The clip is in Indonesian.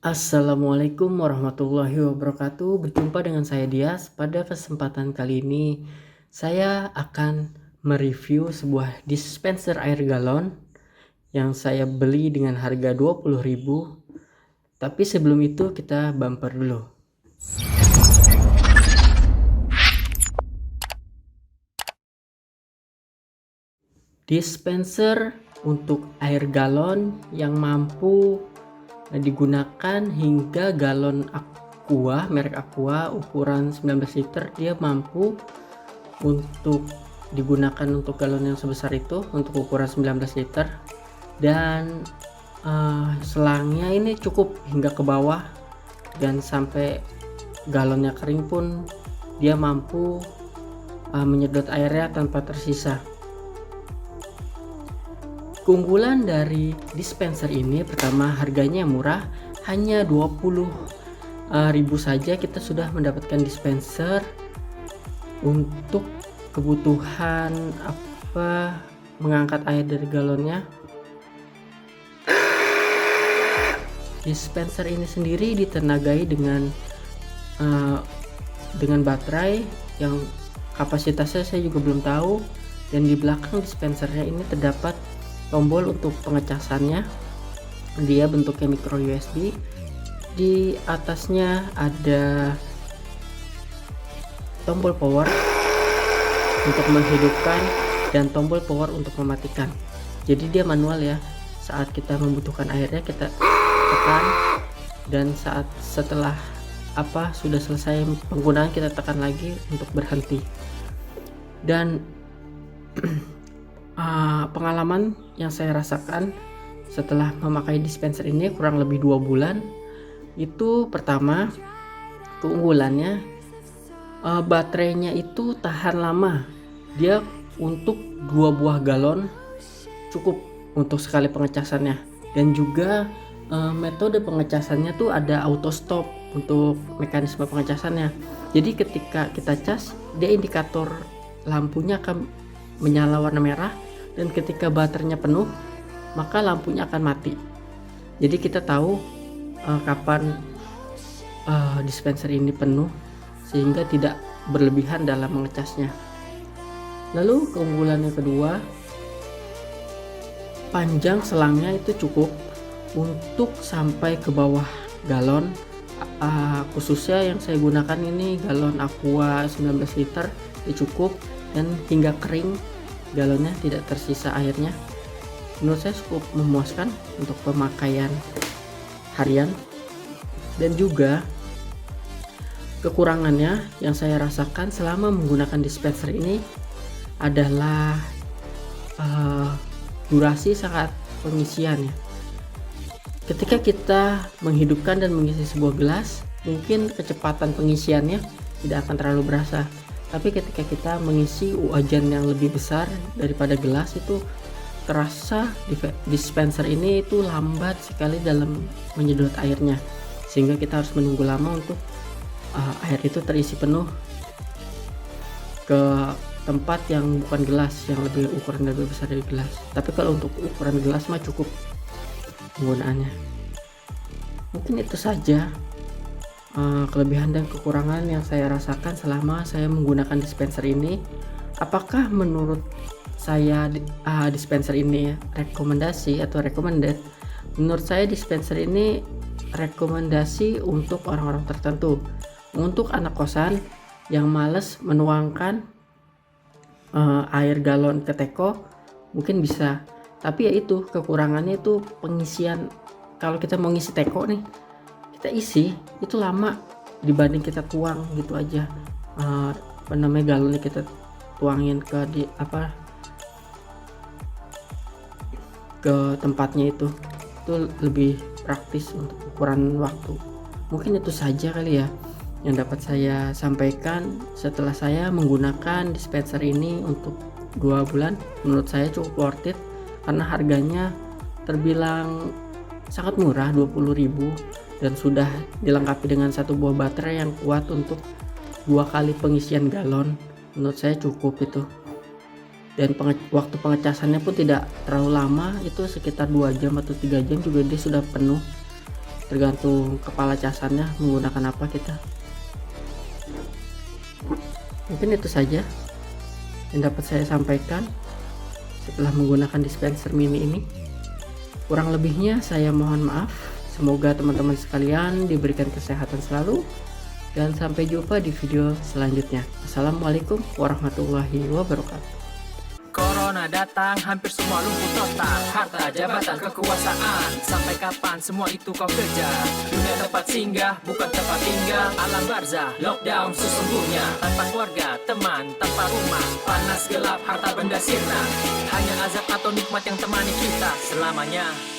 Assalamualaikum warahmatullahi wabarakatuh. Berjumpa dengan saya Dias. Pada kesempatan kali ini saya akan mereview sebuah dispenser air galon yang saya beli dengan harga 20.000. Tapi sebelum itu kita bumper dulu. Dispenser untuk air galon yang mampu digunakan hingga galon Aqua, merek Aqua ukuran 19 liter. Dia mampu untuk digunakan untuk galon yang sebesar itu, untuk ukuran 19 liter, dan selangnya ini cukup hingga ke bawah, dan sampai galonnya kering pun dia mampu menyedot airnya tanpa tersisa. Keunggulan dari dispenser ini, pertama, harganya murah, hanya 20.000 saja kita sudah mendapatkan dispenser untuk kebutuhan mengangkat air dari galonnya. Dispenser ini sendiri ditenagai dengan baterai yang kapasitasnya saya juga belum tahu, dan di belakang dispensernya ini terdapat tombol untuk pengecasannya. Dia bentuknya micro USB. Di atasnya ada tombol power untuk menghidupkan dan tombol power untuk mematikan. Jadi dia manual ya. Saat kita membutuhkan airnya kita tekan, dan setelah sudah selesai penggunaan kita tekan lagi untuk berhenti. Dan pengalaman yang saya rasakan setelah memakai dispenser ini kurang lebih 2 bulan itu, pertama, keunggulannya baterainya itu tahan lama. Dia untuk 2 buah galon cukup untuk sekali pengecasannya, dan juga metode pengecasannya tuh ada auto stop untuk mekanisme pengecasannya. Jadi ketika kita cas, dia indikator lampunya akan menyala warna merah, dan ketika baterainya penuh maka lampunya akan mati. Jadi kita tahu kapan dispenser ini penuh, sehingga tidak berlebihan dalam mengecasnya. Lalu keunggulan yang kedua, panjang selangnya itu cukup untuk sampai ke bawah galon. Khususnya yang saya gunakan ini galon Aqua 19 liter, itu cukup, dan hingga kering galonnya tidak tersisa airnya. Menurut saya cukup memuaskan untuk pemakaian harian. Dan juga kekurangannya yang saya rasakan selama menggunakan dispenser ini adalah durasi saat pengisiannya. Ketika kita menghidupkan dan mengisi sebuah gelas, mungkin kecepatan pengisiannya tidak akan terlalu berasa. Tapi ketika kita mengisi wajan yang lebih besar daripada gelas, itu terasa dispenser ini itu lambat sekali dalam menyedot airnya, sehingga kita harus menunggu lama untuk air itu terisi penuh ke tempat yang bukan gelas, yang ukuran lebih besar dari gelas. Tapi kalau untuk ukuran gelas mah cukup penggunaannya. Mungkin itu saja kelebihan dan kekurangan yang saya rasakan selama saya menggunakan dispenser ini. Apakah menurut saya dispenser ini rekomendasi atau recommended? Menurut saya dispenser ini rekomendasi untuk orang-orang tertentu. Untuk anak kosan yang males menuangkan air galon ke teko mungkin bisa. Tapi ya itu, kekurangannya itu pengisian. Kalau kita mau ngisi teko nih, kita isi itu lama dibanding kita tuang gitu aja. Galonnya kita tuangin ke tempatnya, itu lebih praktis untuk ukuran waktu. Mungkin itu saja kali ya yang dapat saya sampaikan setelah saya menggunakan dispenser ini untuk 2 bulan. Menurut saya cukup worth it karena harganya terbilang sangat murah, 20.000, dan sudah dilengkapi dengan 1 buah baterai yang kuat untuk 2 kali pengisian galon. Menurut saya cukup itu. Dan waktu pengecasannya pun tidak terlalu lama, itu sekitar 2 jam atau 3 jam juga dia sudah penuh. tergantung kepala casannya menggunakan apa kita. Mungkin itu saja yang dapat saya sampaikan setelah menggunakan dispenser mini ini. Kurang lebihnya saya mohon maaf. Semoga teman-teman sekalian diberikan kesehatan selalu, dan sampai jumpa di video selanjutnya. Assalamualaikum warahmatullahi wabarakatuh. Corona datang, hampir semua lumpuh total. Harta, jabatan, kekuasaan, sampai kapan semua itu kau kejar? Dunia tempat singgah, bukan tempat tinggal. Alam barzah, lockdown sesungguhnya. Tanpa keluarga, teman, tanpa rumah. Panas gelap, harta benda sirna. Hanya azab atau nikmat yang temani kita selamanya.